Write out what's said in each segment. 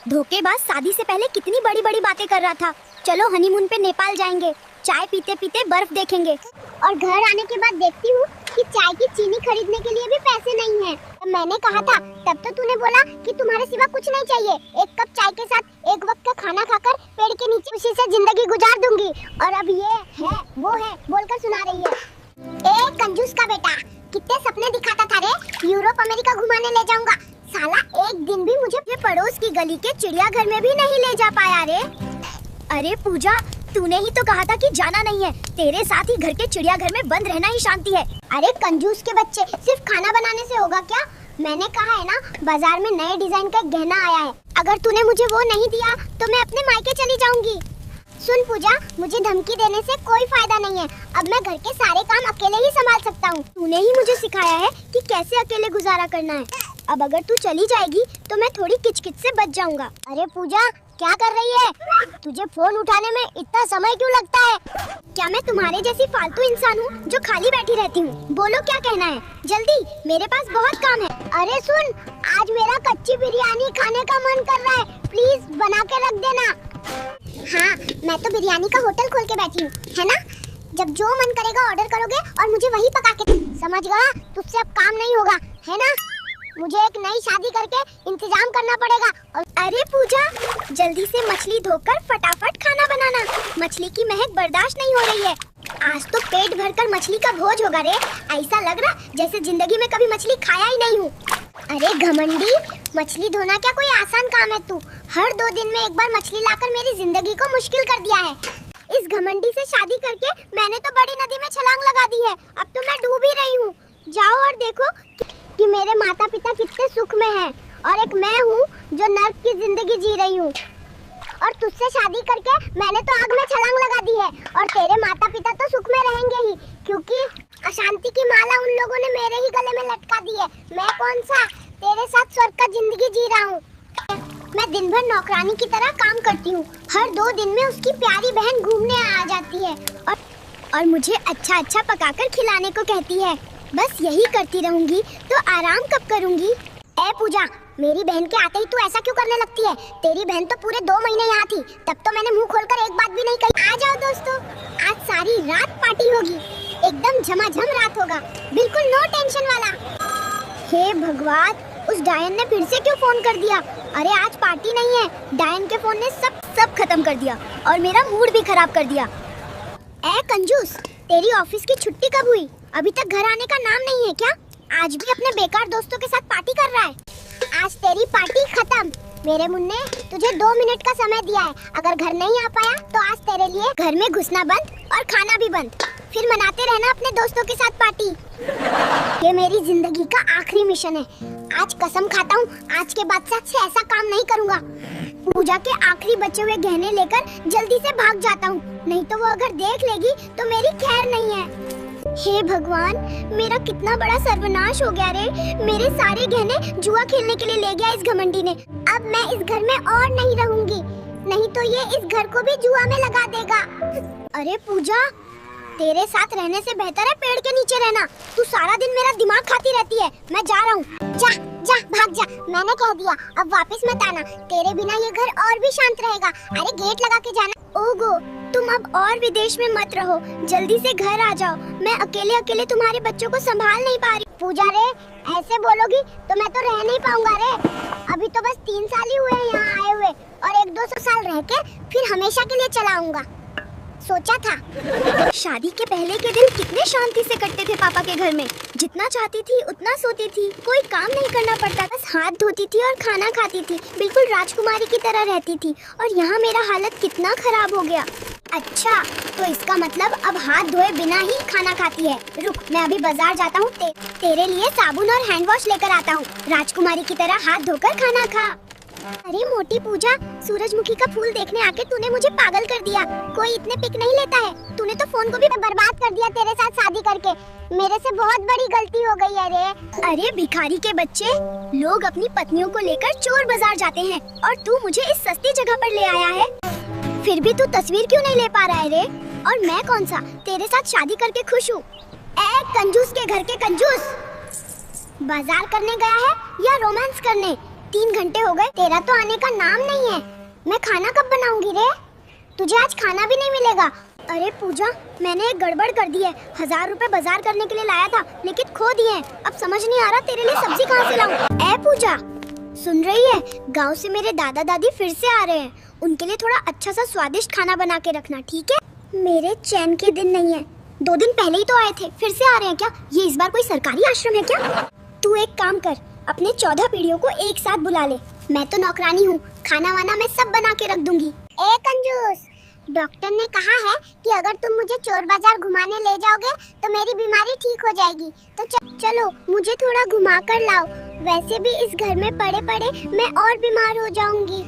धोखेबाज शादी से पहले कितनी बड़ी बड़ी बातें कर रहा था। चलो हनीमून पे नेपाल जाएंगे, चाय पीते पीते बर्फ देखेंगे। और घर आने के बाद देखती हूँ कि चाय की चीनी खरीदने के लिए भी पैसे नहीं हैं। तो मैंने कहा था तब तो तूने बोला कि तुम्हारे सिवा कुछ नहीं चाहिए, एक कप चाय के साथ एक वक्त का खाना खाकर पेड़ के नीचे खुशी से जिंदगी गुजार दूंगी। और अब ये है वो है बोलकर सुना रही है। ए कंजूस का बेटा, कितने सपने दिखाता था रे, यूरोप अमेरिका घुमाने ले जाऊंगा। साला एक दिन भी मुझे पड़ोस की गली के चिड़ियाघर में भी नहीं ले जा पाया रे। अरे पूजा, तूने ही तो कहा था कि जाना नहीं है। तेरे साथ ही घर के चिड़ियाघर में बंद रहना ही शांति है। अरे कंजूस के बच्चे, सिर्फ खाना बनाने से होगा क्या? मैंने कहा है ना, बाजार में नए डिजाइन का गहना आया है, अगर तूने मुझे वो नहीं दिया तो मैं अपने मायके चली जाऊंगी। सुन पूजा, मुझे धमकी देने से कोई फायदा नहीं है। अब मैं घर के सारे काम अकेले ही संभाल सकता हूँ। तूने ही मुझे सिखाया है कि कैसे अकेले गुजारा करना है। अब अगर तू चली जाएगी तो मैं थोड़ी किचकिच से बच जाऊंगा। अरे पूजा, क्या कर रही है? तुझे फोन उठाने में इतना समय क्यों लगता है? क्या मैं तुम्हारे जैसी फालतू इंसान हूँ जो खाली बैठी रहती हूँ? बोलो क्या कहना है, जल्दी, मेरे पास बहुत काम है। अरे सुन, आज मेरा कच्ची बिरयानी खाने का मन कर रहा है, प्लीज बना के रख देना। हाँ, मैं तो बिरयानी का होटल खोल के बैठी हूँ, है ना? जब जो मन करेगा ऑर्डर करोगे और मुझे वही पका के, समझ गया? तुझसे अब काम नहीं होगा, है ना? मुझे एक नई शादी करके इंतजाम करना पड़ेगा। अरे पूजा, जल्दी से मछली धोकर फटाफट खाना बनाना, मछली की महक बर्दाश्त नहीं हो रही है। आज तो पेट भरकर मछली का भोज होगा रे। ऐसा लग रहा जैसे जिंदगी में कभी मछली खाया ही नहीं हूँ। अरे घमंडी, मछली धोना क्या कोई आसान काम है? तू हर 2 दिन में एक बार मछली लाकर मेरी जिंदगी को मुश्किल कर दिया है। इस घमंडी से शादी करके मैंने तो बड़ी नदी में छलांग लगा दी है, अब तो मैं डूब ही रही हूँ। जाओ और देखो कि मेरे माता पिता कितने सुख में हैं, और एक मैं हूँ जो नर्क की जिंदगी जी रही हूँ। और तुझसे शादी करके मैंने तो आग में छलांग लगा दी है, और तेरे माता पिता तो सुख में रहेंगे ही, क्योंकि अशांति की माला उन लोगों ने मेरे ही गले में लटका दी है। मैं कौन सा तेरे साथ स्वर्ग का जिंदगी जी रहा हूँ। मैं दिन भर नौकरानी की तरह काम करती हूँ, हर 2 दिन में उसकी प्यारी बहन घूमने आ जाती है और मुझे अच्छा अच्छा पकाकर खिलाने को कहती है। बस यही करती रहूंगी तो आराम कब करूंगी? ए पूजा, मेरी बहन के आते ही तू ऐसा क्यों करने लगती है? तेरी बहन तो पूरे 2 महीने यहाँ थी, तब तो मैंने मुंह खोलकर एक बात भी नहीं कही। आ जाओ दोस्तों, आज सारी रात पार्टी होगी, एकदम झमाझम रात होगा, बिल्कुल नो टेंशन वाला। हे भगवान, उस डायन ने फिर से क्यों फोन कर दिया? अरे आज पार्टी नहीं है, डायन के फोन ने सब खत्म कर दिया और मेरा मूड भी खराब कर दिया। ए कंजूस, तेरी ऑफिस की छुट्टी कब हुई? अभी तक घर आने का नाम नहीं है क्या? आज भी अपने बेकार दोस्तों के साथ पार्टी कर रहा है। आज तेरी पार्टी खत्म। मेरे मुन्ने, तुझे 2 मिनट का समय दिया है, अगर घर नहीं आ पाया तो आज तेरे लिए घर में घुसना बंद और खाना भी बंद, फिर मनाते रहना अपने दोस्तों के साथ पार्टी। ये मेरी जिंदगी का आखिरी मिशन है। आज कसम खाता हूँ, आज के बाद से ऐसा काम नहीं करूँगा। पूजा के आखिरी बचे हुए गहने लेकर जल्दी से भाग जाता हूँ, नहीं तो वो अगर देख लेगी तो मेरी खैर नहीं है। हे भगवान, मेरा कितना बड़ा सर्वनाश हो गया रे। मेरे सारे गहने जुआ खेलने के लिए ले गया इस घमंडी ने। अब मैं इस घर में और नहीं रहूंगी, नहीं तो ये इस घर को भी जुआ में लगा देगा। अरे पूजा, तेरे साथ रहने से बेहतर है पेड़ के नीचे रहना। तू सारा दिन मेरा दिमाग खाती रहती है। मैं जा रहा हूँ। जा जा, भाग जा, मैंने कह दिया, अब वापस मत आना। तेरे बिना ये घर और भी शांत रहेगा। अरे गेट लगा के जाना। ओगो, तुम अब और विदेश में मत रहो, जल्दी से घर आ जाओ। मैं अकेले अकेले तुम्हारे बच्चों को संभाल नहीं पा रही। पूजा रे, ऐसे बोलोगी तो मैं तो रह नहीं पाऊंगा रे। अभी तो बस 3 साल ही हुए यहाँ आए हुए, और 1-2 साल रह के फिर हमेशा के लिए चला आऊंगा। सोचा था। शादी के पहले के दिन कितने शांति से कटते थे पापा के घर में। जितना चाहती थी उतना सोती थी, कोई काम नहीं करना पड़ता, बस हाथ धोती थी और खाना खाती थी, बिल्कुल राजकुमारी की तरह रहती थी। और यहाँ मेरा हालत कितना खराब हो गया। अच्छा, तो इसका मतलब अब हाथ धोए बिना ही खाना खाती है। रुक, मैं अभी बाजार जाता हूँ, तेरे लिए साबुन और हैंड वॉश लेकर आता हूँ। राजकुमारी की तरह हाथ धोकर खाना खा। अरे मोटी पूजा, सूरजमुखी का फूल देखने आके तूने मुझे पागल कर दिया। कोई इतने पिक नहीं लेता है। तूने तो फोन को भी बर्बाद कर दिया तेरे साथ शादी करके। मेरे से बहुत बड़ी गलती हो गई है रे। अरे भिखारी के बच्चे, लोग अपनी पत्नियों को लेकर चोर बाजार जाते हैं और तू मुझे इस सस्ती जगह पर ले आया है। फिर भी तू तस्वीर क्यों नहीं ले पा रहा है रे? और मैं कौन सा तेरे साथ शादी करके खुश हूँ? ए कंजूस के घर के कंजूस, बाजार करने गया है या रोमांस करने? 3 घंटे हो गए, तेरा तो आने का नाम नहीं है। मैं खाना कब बनाऊंगी रे? तुझे आज खाना भी नहीं मिलेगा। अरे पूजा, मैंने एक गड़बड़ कर दी है। 1000 रुपए बाजार करने के लिए लाया था, लेकिन खो दिए हैं। अब समझ नहीं आ रहा तेरे लिए सब्जी कहाँ से लाऊं। ए पूजा, सुन रही है? गांव से मेरे दादा दादी फिर से आ रहे हैं। उनके लिए थोड़ा अच्छा सा स्वादिष्ट खाना बना के रखना, ठीक है? मेरे चैन के दिन नहीं है। 2 दिन पहले ही तो आए थे, फिर से आ रहे हैं क्या? ये इस बार कोई सरकारी आश्रम है क्या? तू एक काम कर, अपने 14 पीढ़ियों को एक साथ बुला ले। मैं तो नौकरानी हूँ, खाना वाना मैं सब बना के रख दूंगी। ए कंजूस, डॉक्टर ने कहा है कि अगर तुम मुझे चोर बाजार घुमाने ले जाओगे तो मेरी बीमारी ठीक हो जाएगी। तो चलो मुझे थोड़ा घुमा कर लाओ। वैसे भी इस घर में पड़े पड़े मैं और बीमार हो जाऊंगी।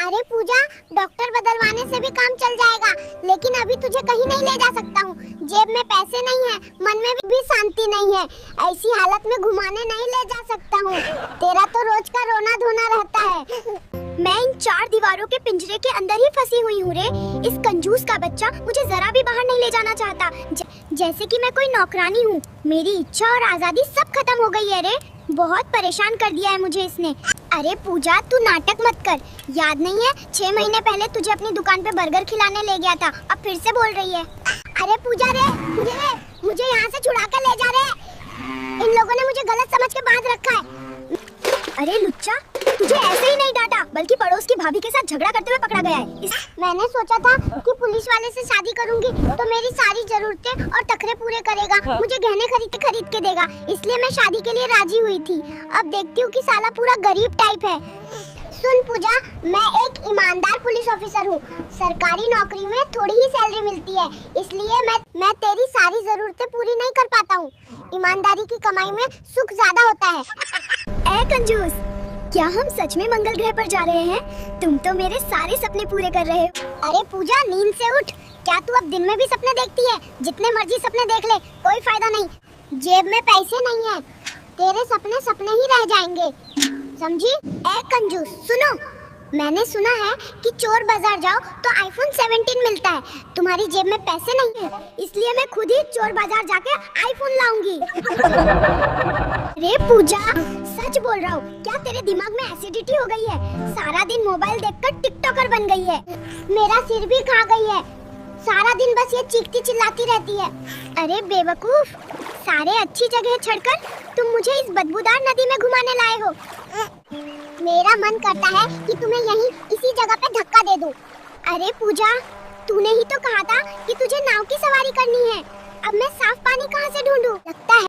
अरे पूजा, डॉक्टर बदलवाने से भी काम चल जाएगा, लेकिन अभी तुझे कहीं नहीं ले जा सकता हूँ। जेब में पैसे नहीं है, मन में भी शांति नहीं है। ऐसी हालत में घुमाने नहीं ले जा सकता हूँ। तेरा तो रोज का रोना धोना रहता है। मैं इन 4 दीवारों के पिंजरे के अंदर ही फंसी हुई हूँ रे। इस कंजूस का बच्चा मुझे जरा भी बाहर नहीं ले जाना चाहता। जैसे कि मैं कोई नौकरानी हूँ। मेरी इच्छा और आजादी सब खत्म हो गई है रे। बहुत परेशान कर दिया है मुझे इसने। अरे पूजा, तू नाटक मत कर। याद नहीं है 6 महीने पहले तुझे अपनी दुकान पे बर्गर खिलाने ले गया था, अब फिर से बोल रही है। अरे पूजा रे, मुझे यहाँ से छुड़ा कर ले जा रहे। इन लोगों ने मुझे गलत समझ के बांध रखा है। अरे लुच्चा, तुझे ऐसे ही नहीं डांटा, बल्कि पड़ोस की भाभी के साथ झगड़ा करते हुए पकड़ा गया है। मैंने सोचा था कि पुलिस वाले से शादी करूंगी तो मेरी सारी जरूरतें और तखरे पूरे करेगा, मुझे गहने खरीद के देगा, इसलिए मैं शादी के लिए राजी हुई थी। अब देखती हूँ कि साला पूरा गरीब टाइप है। सुन पूजा, मैं एक ईमानदार पुलिस ऑफिसर हूँ। सरकारी नौकरी में थोड़ी ही सैलरी मिलती है, इसलिए मैं तेरी सारी जरूरतें पूरी नहीं कर पाता हूँ। ईमानदारी की कमाई में सुख ज्यादा होता है। ए कंजूस, क्या हम सच में मंगल ग्रह पर जा रहे हैं? तुम तो मेरे सारे सपने पूरे कर रहे हो। अरे पूजा, नींद से उठ। क्या तू अब दिन में भी सपने देखती है? जितने मर्जी सपने देख ले, कोई फायदा नहीं। जेब में पैसे नहीं है, तेरे सपने सपने ही रह जाएंगे, समझी? ए कंजूस, सुनो, मैंने सुना है कि चोर बाजार जाओ तो आईफोन 17 मिलता है। तुम्हारी जेब में पैसे नहीं है, इसलिए मैं खुद ही चोर बाजार जाके आईफोन लाऊंगी। रे पूजा, सच बोल रहा हूँ, क्या तेरे दिमाग में एसिडिटी हो गई है? सारा दिन मोबाइल देखकर टिकटॉकर बन गई है। मेरा सिर भी खा गई है, सारा दिन बस ये चीखती चिल्लाती रहती है। अरे बेवकूफ, सारे अच्छी जगह छोड़कर तुम मुझे इस बदबूदार नदी में घुमाने लाए हो। मेरा मन करता है कि तुम्हें यहीं इसी जगह पे धक्का दे दूं। अरे पूजा, तूने ही तो कहा था कि तुझे नाव की सवारी करनी है। अब मैं साफ पानी कहाँ से ढूंढूं? लगता है